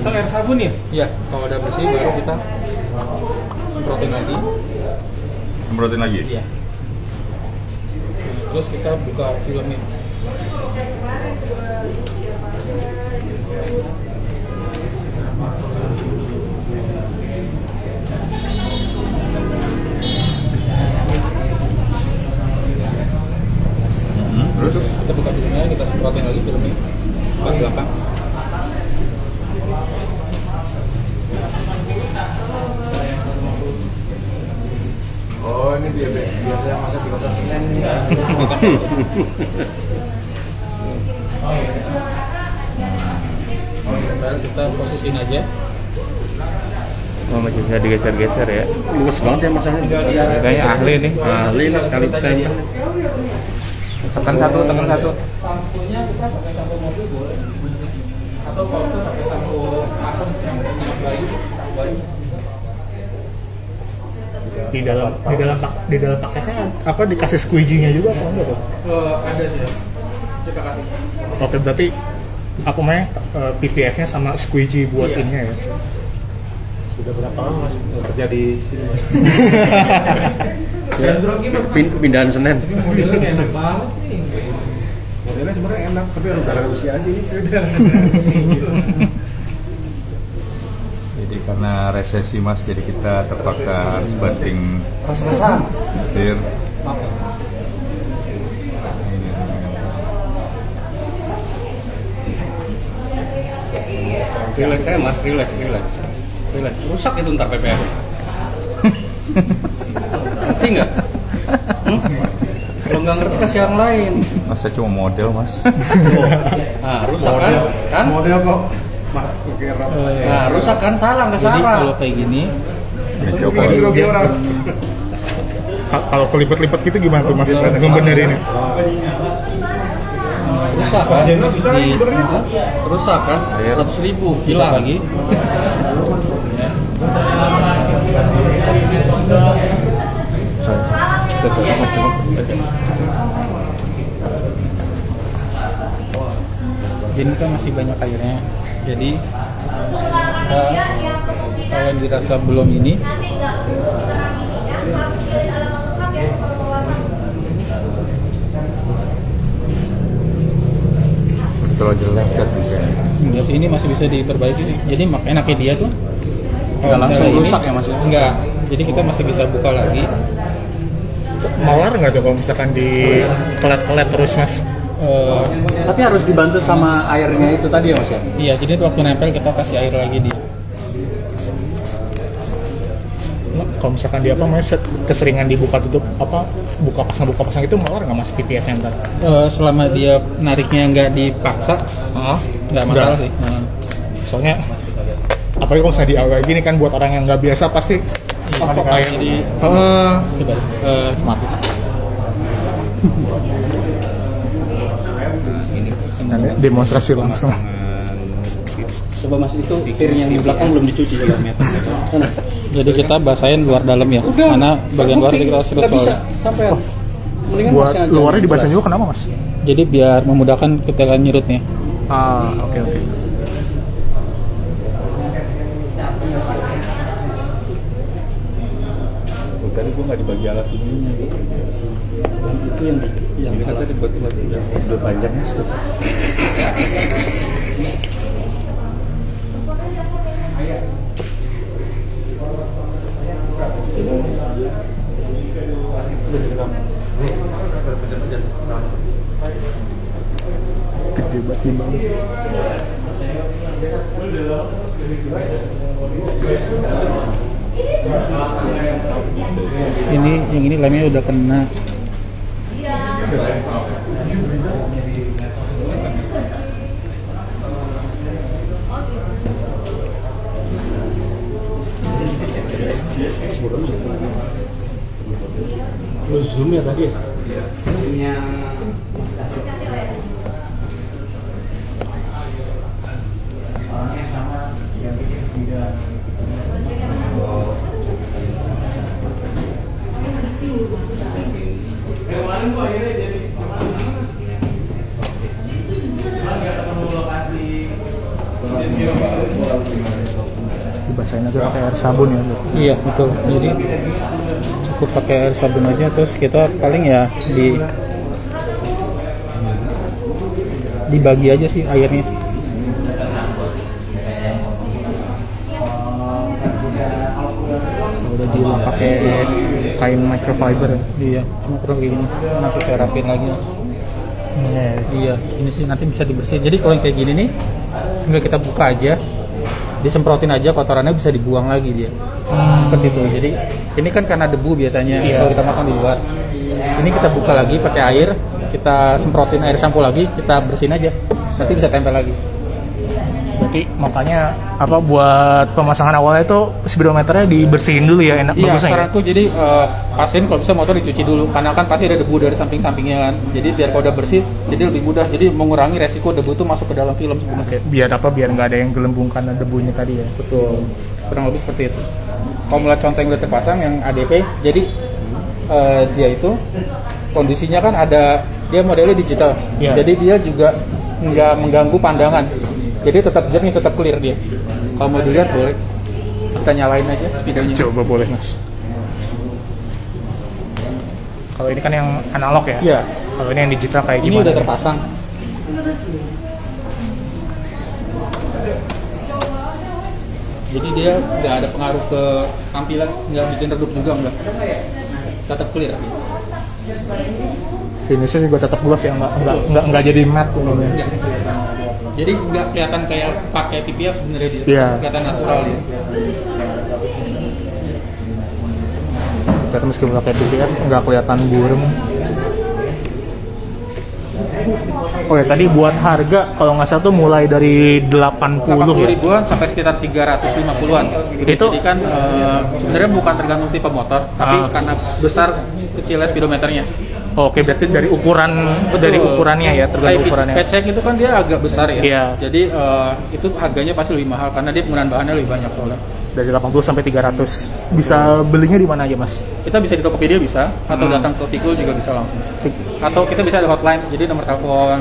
Atau air sabun ya? Iya, kalau udah bersih baru kita semprotin lagi. Semprotin lagi? Iya. Terus kita buka filmnya. Terus? Kita buka filmnya, kita semprotin lagi filmnya ke belakang. Oh, ini dia biasanya masak di kota Senin nih. Baru kita posisiin aja. Oh, masih bisa digeser-geser ya. Luas banget ya masaknya. Kayaknya ahli nih. Ahli lah sekali tempel. Tekan satu. Sampunya kita pakai sampo mobil boleh. Atau kalau kita pakai sampo asam yang punya bayi. Di dalam paketnya apa dikasih squeegee-nya juga apa enggak tuh? Ada sih. Kita kasih. Oke, berarti apa namanya PPF-nya sama squeegee buat Iya. ininya ya? Sudah berapa lama Mas kerja di sini? Dan grogi mah Pindahan Senin. tapi modelnya enak banget nih. Modelnya sebenarnya enak, tapi harus darah usia aja nih. Jadi karena resesi Mas, jadi kita terpaksa harus banting Res-resan. setir. Maaf. Ini. Relax ya Mas, relax. Rusak itu ntar PPF. Ngerti nggak? Kalau nggak ngerti kasih yang lain. Mas, saya cuma model Mas. Nah, rusak kan? Model kok. Nah, rusak kan? Salah nggak Jadi salah. kalau kayak gini, Ya, coba. Kalau kelipet-lipet gitu gimana tuh Mas? Ngebenerinnya? Rusak kan? Rusak kan? 100.000 hilang lagi. ini kan masih banyak airnya. Jadi kalau dirasa belum ini, Terlalu jelek kan juga. ini masih bisa diperbaiki. Jadi enaknya dia tuh Nggak langsung misalnya rusak ya, Mas, ya? Enggak. Jadi kita masih bisa buka lagi. Mawar nggak tuh kalau misalkan di pelet-pelet terus Mas? Tapi harus dibantu sama airnya itu tadi ya Mas ya? Iya, jadi waktu nempel kita kasih air lagi dia. Kalau misalkan dia apa Mas keseringan dibuka tutup apa buka pasang itu mawar nggak Mas PPF-nya ntar? Selama dia nariknya nggak dipaksa, nggak masalah Nggak. sih. Soalnya apalagi kalau misalnya di awal gini kan buat orang yang nggak biasa pasti apa kayak Jadi coba, maaf. demonstrasi langsung. Coba Mas, itu piring yang di belakang belum dicuci juga. Sana. Jadi kita basahin luar dalam ya. Mana bagian luar kita serut Nggak bisa soalnya. sampai. Mendingan Buat Masnya aja luarnya yang dibasahin jelas. juga kenapa Mas? Jadi biar memudahkan ketika nyerutnya. Oke. Tadi gua nggak dibagi alat ininya. Itu yang Ini kan tadi buat udah panjang Mas. Gede banget nih Bang. Ini yang ini lemnya udah kena. Lu zoom ya tadi ya? Punya Dibasahin aja pakai air sabun ya, Bu. Iya betul. Jadi cukup pakai air sabun aja, terus kita paling ya dibagi aja sih airnya. Udah dilap pakai kain microfiber. Iya, cuma kurang kayak gini. Nanti saya rapin lagi. Iya, ini sih nanti bisa dibersihin. Jadi kalau yang kayak gini nih, tinggal kita buka aja, disemprotin aja, kotorannya bisa dibuang lagi dia. Seperti itu. Jadi ini kan karena debu biasanya kalau kita pasang di luar. Ini kita buka lagi pakai air, kita semprotin air sampo lagi, kita bersihin aja. Nanti bisa tempel lagi. Berarti makanya apa buat pemasangan awalnya itu speedometernya dibersihin dulu ya, enak Iya, bagusnya ya. saranku jadi pastiin kalau bisa motor dicuci dulu, karena kan pasti ada debu dari samping-sampingnya kan. Jadi biar kalau udah bersih, jadi lebih mudah. Jadi mengurangi resiko debu itu masuk ke dalam film sebenarnya. Oke, biar apa? Biar nggak ada yang gelembung karena debunya tadi ya. Betul, kurang lebih seperti itu. Kalau melihat contoh yang udah terpasang yang ADV, jadi dia itu kondisinya kan ada, dia modelnya digital, jadi dia juga nggak mengganggu pandangan. Jadi tetap jernih, tetap clear dia. Kalau mau dilihat boleh, kita nyalain aja speedonya. Coba boleh Mas. Kalau ini kan yang analog ya? Iya. Kalau ini yang digital kayak Ini gimana? udah terpasang. Jadi dia nggak ada pengaruh ke tampilan, nggak bikin redup juga nggak. Tetap clear. Finishnya juga tetap gloss ya, nggak jadi matte umumnya. Nggak. Jadi nggak kelihatan kayak pakai PPF sebenarnya dia. Iya. Kelihatan natural dia. Karena meskipun pakai PPF nggak kelihatan buram. Oh ya, tadi buat harga kalau nggak salah tuh mulai dari 80 ya? ribuan sampai sekitar 350-an. Itu- Jadi kan sebenarnya bukan tergantung tipe motor, tapi karena besar kecilnya speedometernya. Oke, berarti dari ukuran Betul. dari ukurannya ya, tergantung ukurannya. Pecek itu kan dia agak besar ya. Iya. Jadi itu harganya pasti lebih mahal karena dia penggunaan bahannya lebih banyak soalnya. Dari 80 sampai 300. Bisa belinya di mana aja, Mas? Kita bisa di Tokopedia bisa, atau datang ke Vigul juga bisa langsung. Atau kita bisa ada hotline, jadi nomor telepon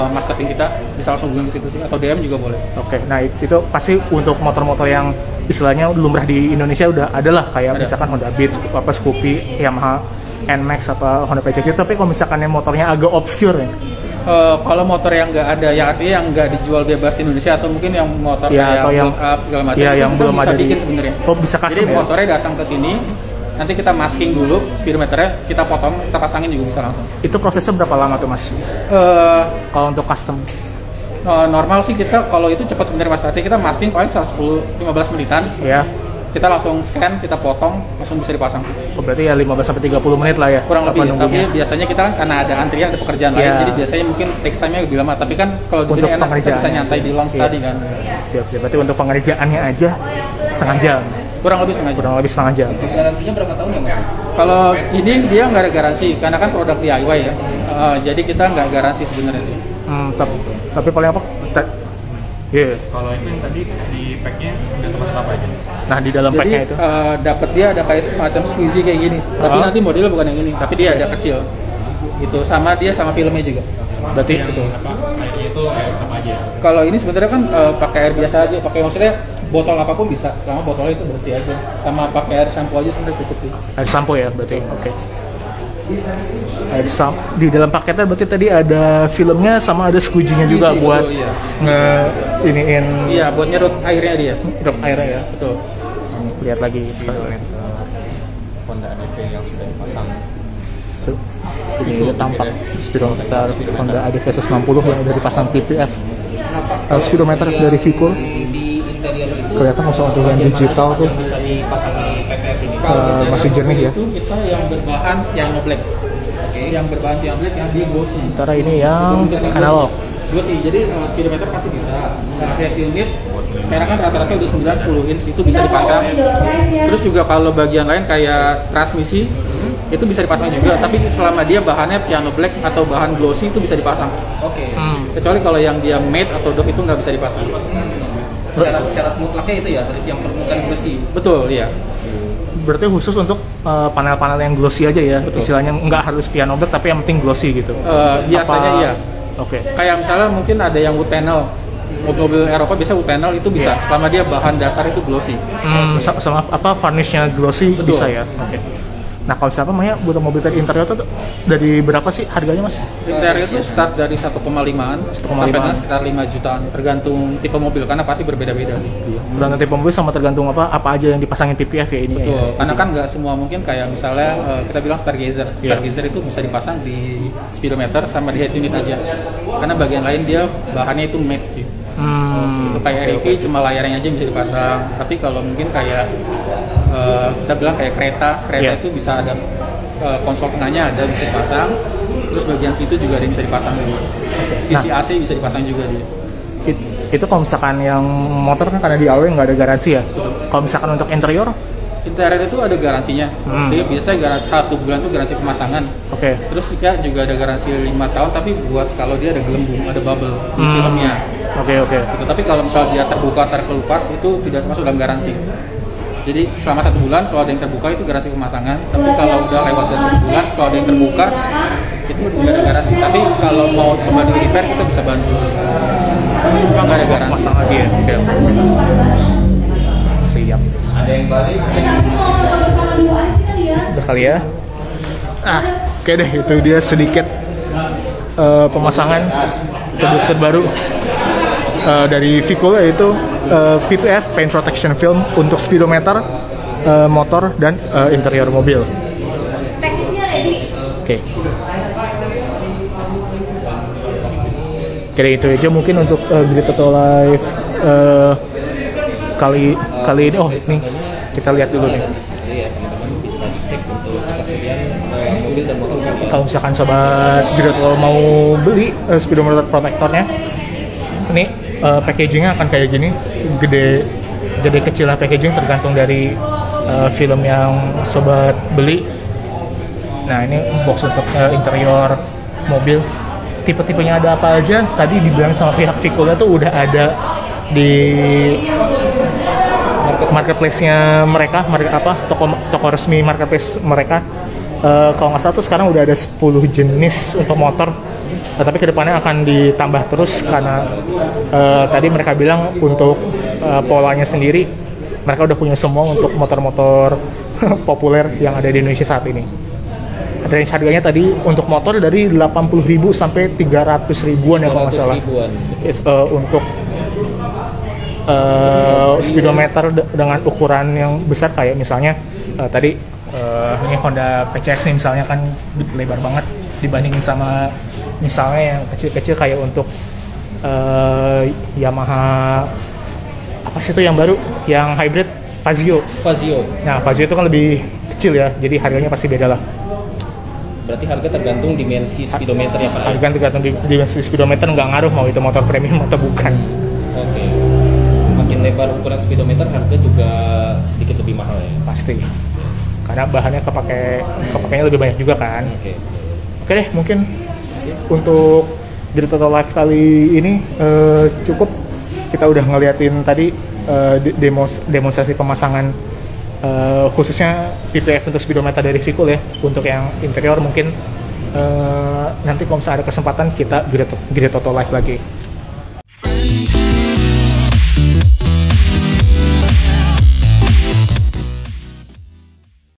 marketing kita bisa langsung hubungi ke situ sih, atau DM juga boleh. Oke, nah itu pasti untuk motor-motor yang istilahnya lumrah di Indonesia udah ada lah, kayak Ada. misalkan Honda Beat, apa Scoopy, Yamaha NMAX apa Honda PCX. Tapi kalau misalkan yang motornya agak obscure ya, Kalau motor yang nggak ada, yang artinya yang nggak dijual bebas di Indonesia, atau mungkin yang motor Ya, kayak atau yang- build up segala macam, ya, itu yang kita belum bisa ada di- bikin sebenarnya. Oh, bisa custom Jadi ya? motornya datang ke sini, nanti kita masking dulu speedometernya, kita potong, kita pasangin juga bisa langsung. itu prosesnya berapa lama tuh, Mas? Eh, Kalau untuk custom? Normal sih kita kalau itu cepat sebenarnya Mas, artinya kita masking paling 10-15 menitan, Ya, kita langsung scan, kita potong, langsung bisa dipasang. oh, berarti ya 15 sampai 30 menit lah ya. Kurang apa lebih, tapi nunggunya. biasanya kita kan karena ada antrian, ada pekerjaan Iya. lain, jadi biasanya mungkin text time-nya lebih lama, tapi kan kalau di Untuk sini enak, kita bisa pengerjaannya. nyantai di launch Iya. tadi kan. Siap-siap, berarti untuk pengerjaannya aja setengah jam. Kurang lebih sengaja. Kurang lebih setengah jam. Garansinya berapa tahun ya Mas? Kalau ini dia nggak ada garansi, karena kan produk DIY ya. Jadi kita nggak garansi sebenarnya sih. Tapi paling apa? Iya. Kalau itu yang tadi di packnya udah termasuk apa aja? Nah, di dalam Jadi packnya itu. dapat dia ada kayak semacam squeezy kayak gini. Tapi Oh. nanti modelnya bukan yang ini, tapi dia ada kecil. Itu sama dia sama filmnya juga. Berarti Betul. Apa airnya itu air apa aja? Kalau ini sebenarnya kan pakai air biasa aja, pakai maksudnya botol apapun bisa, selama botolnya itu bersih aja. Sama pakai air shampoo aja sebenarnya cukup sih. air sampo ya berarti. Oke. Air sampo di dalam paketnya berarti tadi ada filmnya sama ada squeegee-nya juga Squeegee, buat betul, iya. iniin Iya, buat nyedot airnya dia. drop airnya ya. Betul. Lihat lagi sekarang. Honda ADV yang sudah dipasang. Ini tampak speedometer Honda ADV 160 yang udah dipasang PPF. Speedometer dari Vicul. Di interior itu Kelihatan maksudnya untuk yang digital tuh bisa dipasang di PPF ini. masih jernih ya. Itu kita yang berbahan piano black. Oke. Yang berbahan piano black yang di glossy. Sementara ini yang analog. Glossy. Jadi speedometer pasti bisa. Nah, react unit sekarang kan rata-rata udah 9-10 inch itu bisa dipasang. Terus juga kalau bagian lain kayak transmisi itu bisa dipasang juga, tapi selama dia bahannya piano black atau bahan glossy itu bisa dipasang. Oke. Kecuali kalau yang dia matte atau doff itu nggak bisa dipasang. Syarat mutlaknya itu ya, harus yang permukaan glossy. Betul, iya. Berarti khusus untuk panel-panel yang glossy aja ya. Betul. Istilahnya nggak harus piano black tapi yang penting glossy gitu. Biasanya Apa- iya. Oke. Kayak misalnya mungkin ada yang wood panel, mobil-mobil Eropa biasa wood panel itu bisa, selama dia bahan dasar itu glossy. Sama apa varnishnya glossy. Betul. Bisa ya. Oke. Nah kalau siapa namanya buat mobil tadi interior tuh dari berapa sih harganya mas? Interior itu start dari 1,5an sampai dengan sekitar 5 jutaan, tergantung tipe mobil karena pasti berbeda-beda sih. Tergantung tipe mobil sama tergantung apa aja yang dipasangin PPF ya ini. Betul. Ya. Karena kan nggak semua mungkin kayak misalnya kita bilang Stargazer. Stargazer itu bisa dipasang di speedometer sama di head unit aja. Karena bagian lain dia bahannya itu matte sih. Itu kayak REV cuma layarnya aja bisa dipasang. Tapi kalau mungkin kayak kita bilang kayak kereta itu bisa ada konsol tengahnya ada bisa dipasang. Terus bagian itu juga ada yang bisa dipasang juga. Sisi AC bisa dipasang juga dia. Itu kalau misalkan yang motor kan karena di AW nggak ada garansi ya. Kalau misalkan untuk interior itu ada garansinya. Jadi biasanya garansi 1 bulan itu garansi pemasangan. Oke. Terus ya juga ada garansi 5 tahun tapi buat kalau dia ada gelembung, ada bubble di filmnya. Oke. Gitu. Tapi kalau misalnya dia terbuka terkelupas itu tidak masuk dalam garansi. Jadi selama 1 bulan kalau ada yang terbuka itu garansi pemasangan. Tapi kalau udah lewat dari 1 bulan kalau ada yang terbuka itu tidak ada garansi. Tapi kalau mau coba di repair kita bisa bantu. Cuma nggak ada garansi. Pasang lagi ya. Oke. Siap. Ada yang balik. Udah kali ya. Oke deh itu dia sedikit pemasangan produk terbaru dari Vicul yaitu PPF Paint Protection Film untuk speedometer, motor dan interior mobil. Oke. Oke itu aja mungkin untuk Grid Auto Live kali ini. Oh ini kita lihat dulu nih. Kalau misalkan sobat Grid Auto mau beli speedometer protectornya, ini packagingnya akan kayak gini, gede kecilnya packaging tergantung dari film yang sobat beli. Nah ini box untuk interior mobil, tipe-tipenya ada apa aja tadi dibilang sama pihak Vicul tuh udah ada di marketplace-nya mereka, toko resmi marketplace mereka. Kalau nggak salah tuh sekarang udah ada 10 jenis untuk motor. Tapi kedepannya akan ditambah terus karena tadi mereka bilang untuk polanya sendiri mereka udah punya semua untuk motor-motor populer yang ada di Indonesia saat ini. Range harganya tadi untuk motor dari 80.000 sampai 300.000-an ya kalau nggak salah. Untuk speedometer dengan ukuran yang besar kayak misalnya tadi ini Honda PCX nih misalnya kan lebar banget dibandingin sama misalnya yang kecil-kecil kayak untuk Yamaha apa sih itu yang baru yang hybrid Fazio. Nah Fazio itu kan lebih kecil ya, jadi harganya pasti beda lah. Berarti harga tergantung dimensi speedometer ya Pak? Harga tergantung dimensi speedometer, nggak ngaruh mau itu motor premium atau bukan. Oke. Makin lebar ukuran speedometer harga juga sedikit lebih mahal ya? Pasti. Karena bahannya kepakainya lebih banyak juga kan. Oke deh mungkin untuk Grid Auto Live kali ini cukup. Kita udah ngeliatin tadi demonstrasi pemasangan khususnya PPF untuk speedometer dari Vicul ya. Untuk yang interior mungkin nanti kalau misalnya ada kesempatan kita Grid Auto Live lagi.